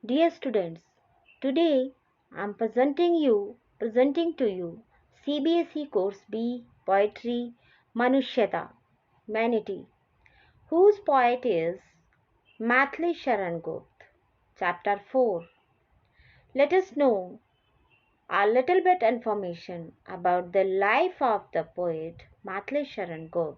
Dear students, today I am presenting to you CBSE Course B Poetry Manushyata, Humanity, whose poet is Maithili Sharan Gupt. Chapter 4. Let us know a little bit information about the life of the poet Maithili Sharan Gupt.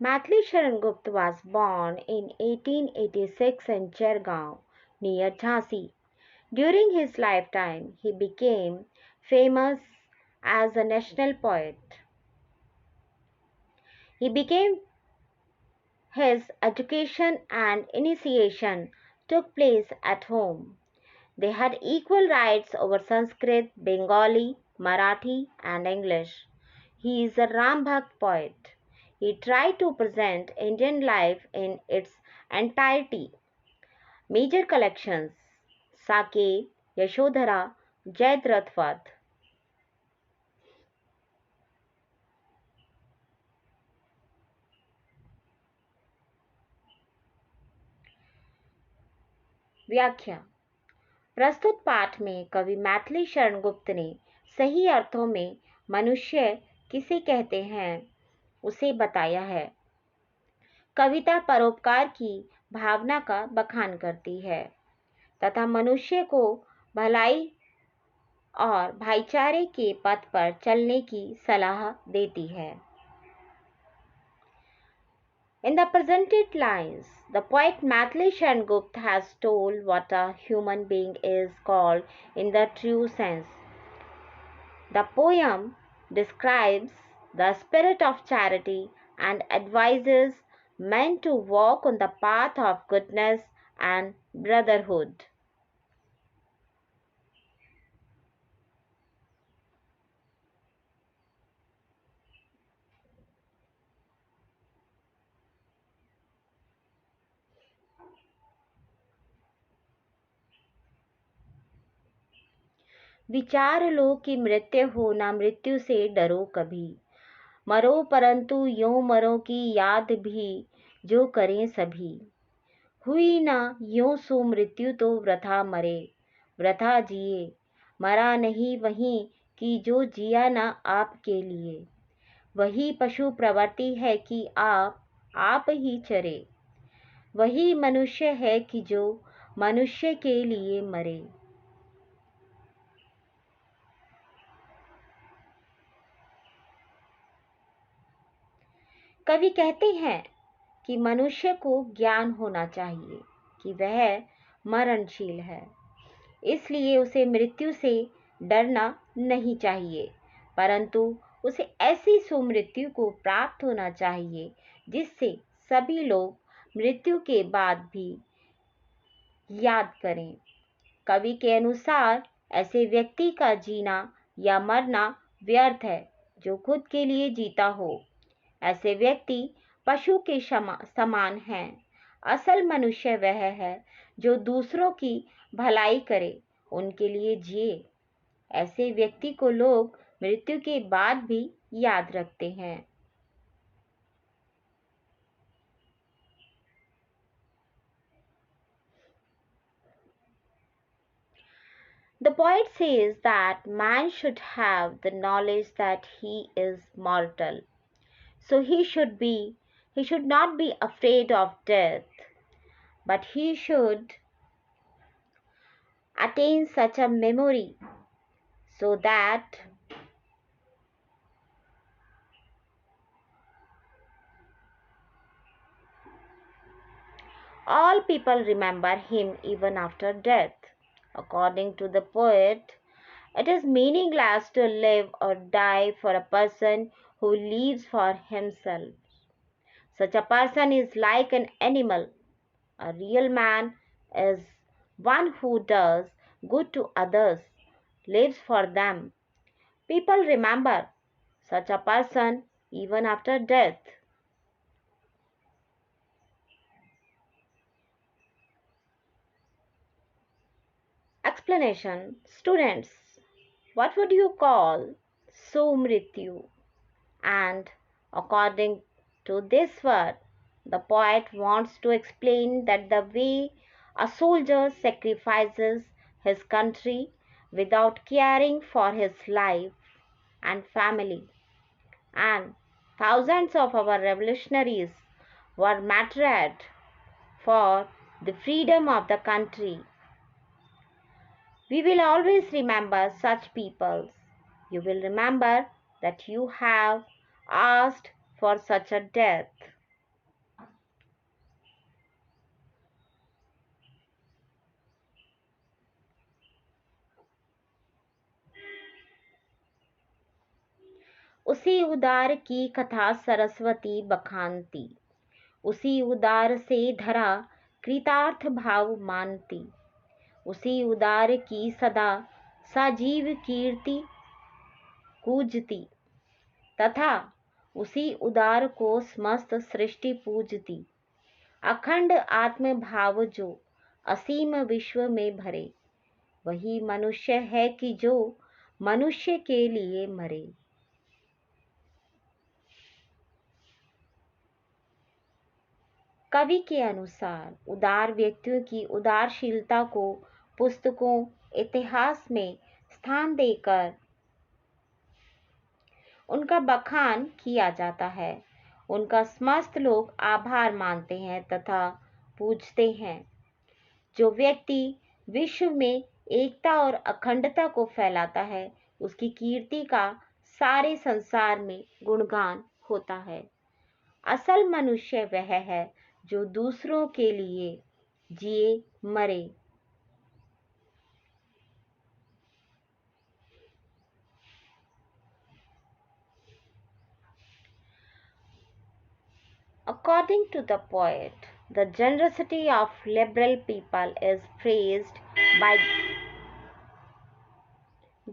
Maithili Sharan Gupt was born in 1886 in Chergaon, near Jhansi. During his lifetime, he became famous as a national poet. He became his education and initiation took place at home. They had equal rights over Sanskrit, Bengali, Marathi, and English. He is a Ram Bhakt poet. He tried to present Indian life in its entirety. Major collections: Sake, Yashodhara, Jayadratvat. व्याख्या प्रस्तुत पाठ में कवि मैथिली शरण गुप्त ने सही अर्थों में मनुष्य किसे कहते हैं उसे बताया है। कविता परोपकार की भावना का बखान करती है तथा मनुष्य को भलाई और भाईचारे के पथ पर चलने की सलाह देती है। In the presented lines, the poet Maithili Sharan Gupt has told what a human being is called in the true sense. The poem describes the spirit of charity and advises men to walk on the path of goodness and brotherhood. विचार लो कि मृत्यु हो ना मृत्यु से डरो कभी, मरो परंतु यूं मरो की याद भी जो करें सभी। हुई ना यूं सो मृत्यु तो वृथा मरे, वृथा जिए मरा नहीं वही कि जो जिया ना आपके लिए। वही पशु प्रवृत्ति है कि आप ही चरे, वही मनुष्य है कि जो मनुष्य के लिए मरे। कवि कहते हैं कि मनुष्य को ज्ञान होना चाहिए कि वह मरणशील है, इसलिए उसे मृत्यु से डरना नहीं चाहिए, परंतु उसे ऐसी सुमृत्यु को प्राप्त होना चाहिए जिससे सभी लोग मृत्यु के बाद भी याद करें। कवि के अनुसार ऐसे व्यक्ति का जीना या मरना व्यर्थ है जो खुद के लिए जीता हो। ऐसे व्यक्ति पशु के समान हैं। असल मनुष्य वह है जो दूसरों की भलाई करे, उनके लिए जिए। ऐसे व्यक्ति को लोग मृत्यु के बाद भी याद रखते हैं। The poet says that man should have the knowledge that he is mortal. So he should not be afraid of death, but he should attain such a memory so that all people remember him even after death. According to the poet, it is meaningless to live or die for a person who lives for himself. Such a person is like an animal. A real man is one who does good to others, lives for them. People remember such a person even after death. Explanation. Students, what would you call Sumrityu? And according to this word, the poet wants to explain that the way a soldier sacrifices his country without caring for his life and family, and thousands of our revolutionaries were martyred for the freedom of the country. We will always remember such peoples. You will remember that you have asked for such a death. उसी उदार की कथा सरस्वती बखानती, उसी उदार से धरा कृतार्थ भाव मानती, उसी उदार की सदा साजीव कीर्ति कूजती, तथा उसी उदार को समस्त सृष्टि पूजती। अखंड आत्म भाव जो असीम विश्व में भरे, वही मनुष्य है कि जो मनुष्य के लिए मरे। कवि के अनुसार उदार व्यक्तियों की उदारशीलता को पुस्तकों, इतिहास में स्थान देकर उनका बखान किया जाता है। उनका समस्त लोग आभार मानते हैं तथा पूजते हैं। जो व्यक्ति विश्व में एकता और अखंडता को फैलाता है, उसकी कीर्ति का सारे संसार में गुणगान होता है। असल मनुष्य वह है जो दूसरों के लिए जिए मरे। According to the poet, the generosity of liberal people is praised by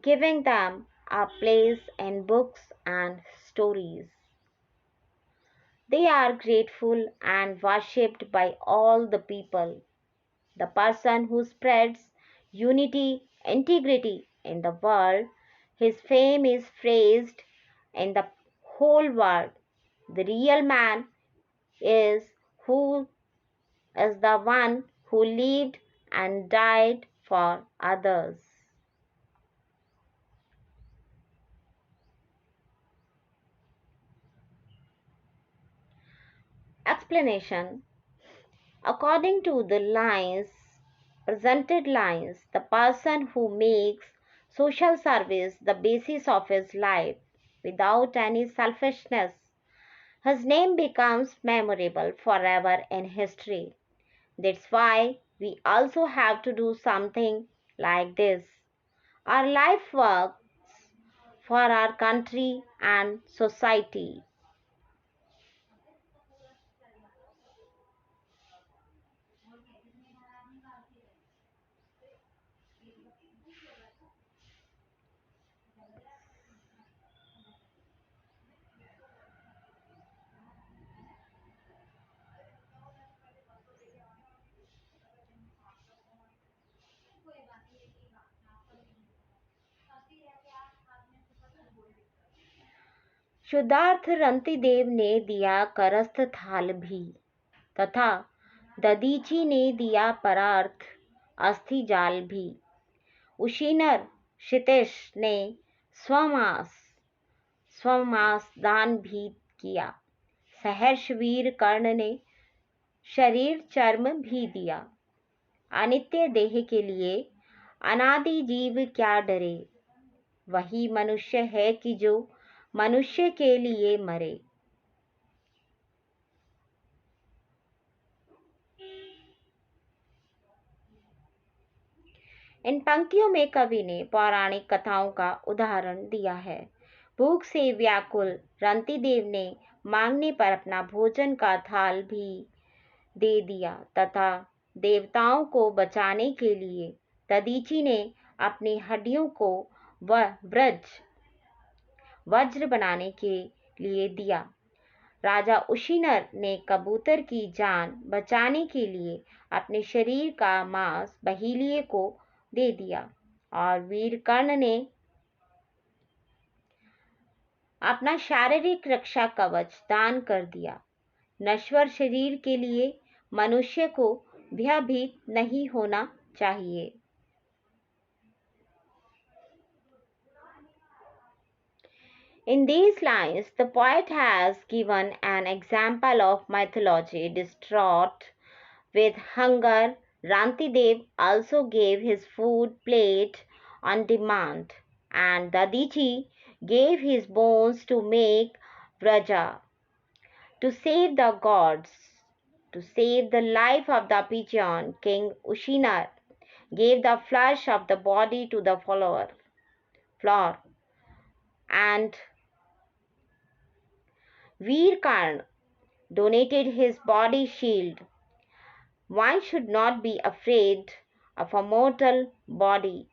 giving them a place in books and stories. They are grateful and worshipped by all the people. The person who spreads unity, integrity in the world, his fame is praised in the whole world. The real man is who is the one who lived and died for others. Explanation. According to the presented lines, the person who makes social service the basis of his life without any selfishness, his name becomes memorable forever in history. That's why we also have to do something like this. Our life works for our country and society. शुद्धार्थ Rantidev ने दिया करस्थ थाल भी, तथा दधीची ने दिया परार्थ अस्थि जाल भी। उशीनर क्षितिश ने स्वमास दान भी किया। सहर्ष वीर कर्ण ने शरीर चर्म भी दिया। अनित्य देह के लिए अनादि जीव क्या डरे, वही मनुष्य है कि जो मनुष्य के लिए मरे। इन पंक्तियों में कवि ने पौराणिक कथाओं का उदाहरण दिया है। भूख से व्याकुल रंतिदेव ने मांगने पर अपना भोजन का थाल भी दे दिया, तथा देवताओं को बचाने के लिए दधीची ने अपनी हड्डियों को वज्र बनाने के लिए दिया। राजा उशीनर ने कबूतर की जान बचाने के लिए अपने शरीर का मांस बहेलिये को दे दिया और वीर कर्ण ने अपना शारीरिक रक्षा कवच दान कर दिया। नश्वर शरीर के लिए मनुष्य को भयभीत नहीं होना चाहिए। In these lines, the poet has given an example of mythology distraught with hunger. Rantidev also gave his food plate on demand, and Dadiji gave his bones to make Vraja, to save the gods, to save the life of the pigeon. King Ushinar gave the flesh of the body to the floor, and Veer Karn donated his body shield. One should not be afraid of a mortal body.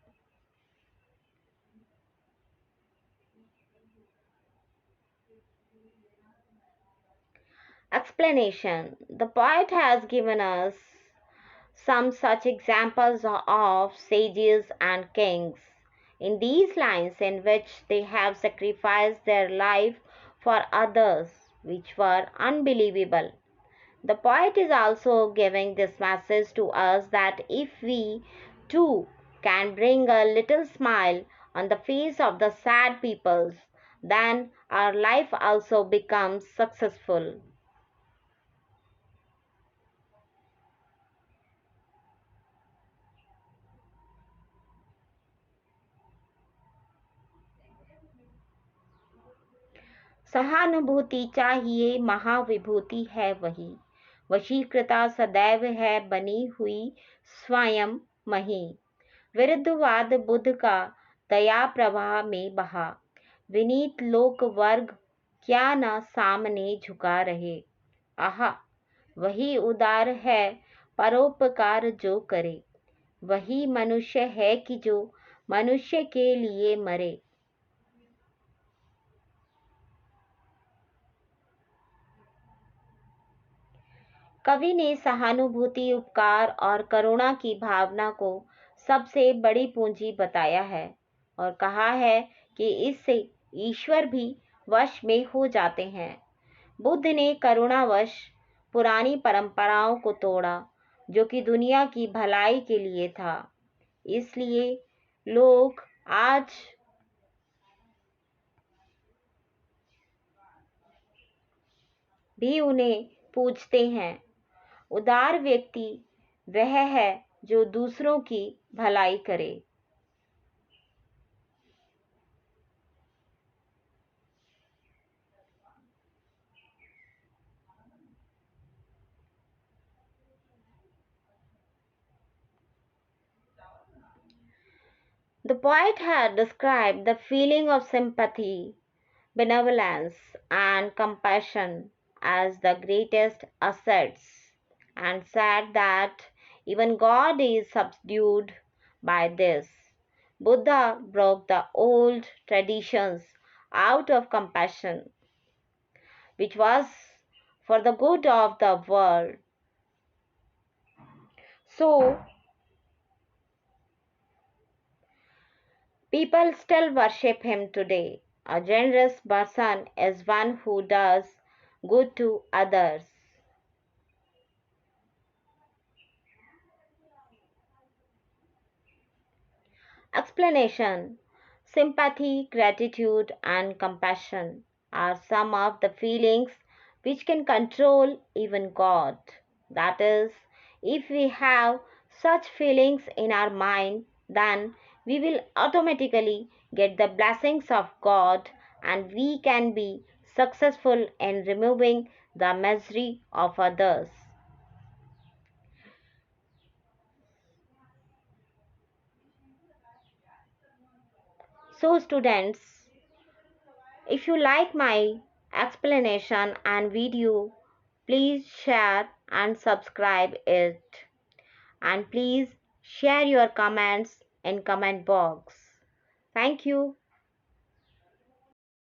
Explanation. The poet has given us some such examples of sages and kings in these lines in which they have sacrificed their life for others, which were unbelievable. The poet is also giving this message to us that if we too can bring a little smile on the face of the sad peoples, then our life also becomes successful. सहानुभूति चाहिए महाविभूति है वही, वशीकृता सदैव है बनी हुई स्वयं मही। विरुद्धवाद बुद्ध का दया प्रवाह में बहा, विनीत लोक वर्ग क्या न सामने झुका रहे। आहा, वही उदार है परोपकार जो करे, वही मनुष्य है कि जो मनुष्य के लिए मरे। कवि ने सहानुभूति, उपकार और करुणा की भावना को सबसे बड़ी पूंजी बताया है और कहा है कि इससे ईश्वर भी वश में हो जाते हैं। बुद्ध ने करुणावश पुरानी परंपराओं को तोड़ा जो कि दुनिया की भलाई के लिए था। इसलिए लोग आज भी उन्हें पूजते हैं। उदार व्यक्ति वह है जो दूसरों की भलाई करे। The poet had described the feeling of sympathy, benevolence, and compassion as the greatest assets, and said that even God is subdued by this. Buddha broke the old traditions out of compassion, which was for the good of the world. So, people still worship him today. A generous person is one who does good to others. Explanation. Sympathy, gratitude, and compassion are some of the feelings which can control even God. That is, if we have such feelings in our mind, then we will automatically get the blessings of God and we can be successful in removing the misery of others. So, students, if you like my explanation and video, please share and subscribe it. And please share your comments in comment box. Thank you.